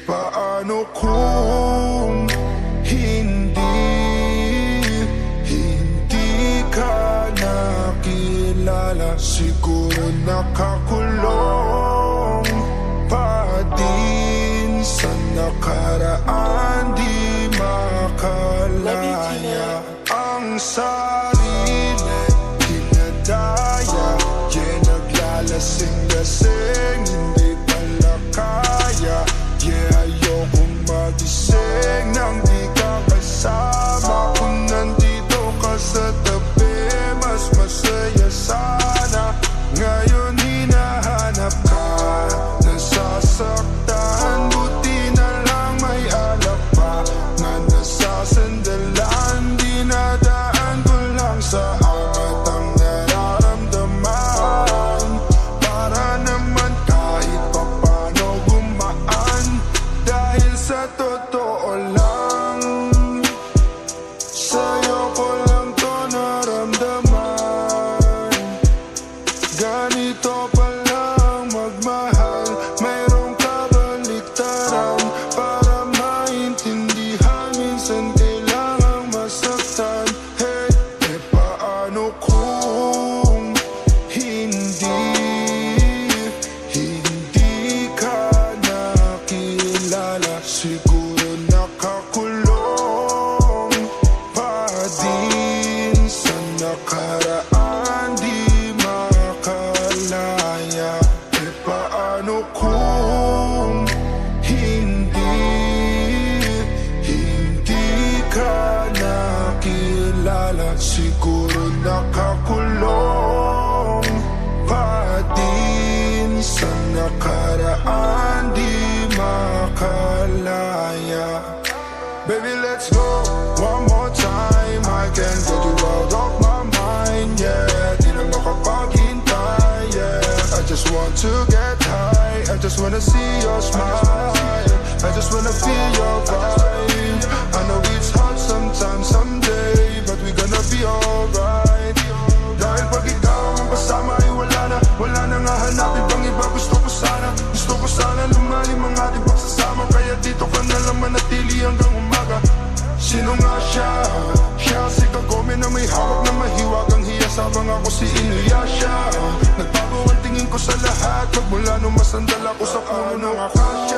paano kung hindi ka nakilala? Siguro nakakulong pa din sa nakaraan, di makalaya ang sarili, kinadaya, naglalasing-lasing, hindi pala kaya. Ayokong magising nang di ka kasama. Kung nandito ka sa tabi, mas masaya sana. Ngayon hinahanap ka, nasasaktan, buti na lang may alak pa na nasasandalan. Dinadaan ko lang sa angat ang nararamdaman, para naman kahit papano gumaan. Dahil sa totoo lang, sa'yo ko lang to naramdaman. Ganito palang magmahal, mayroong kabaliktaran. Para maintindihan, minsan kailangang masaktan. Hey, paano kung hindi ka nakilala? Siguro nakakulong pa din sa nakaraan, di makalaya. Paano kung hindi ka nakilala? Siguro nakakulong pa din sa nakaraan, di makalaya. Baby, let's go one more time. I can't get you out of my mind, yeah. Di na makapaghintay, yeah. I just want to get high, I just wanna see your smile, I just wanna feel your vibe. I know it's hard sometimes, someday, but we gonna be alright. Dahil pag ikaw ang kasama ay wala na nga hanapin pang iba. Gusto ko sana lumalim ang ating pagsasama. Kaya dito ka na lang manatili hanggang umaga. Sino nga siya? Siya si Kagome na may hawak na mahiwagang hiyas, habang ako si Inuyasha. Nagbago ang tingin ko sa lahat, magmula nung masandal ako sa puno ng akasya.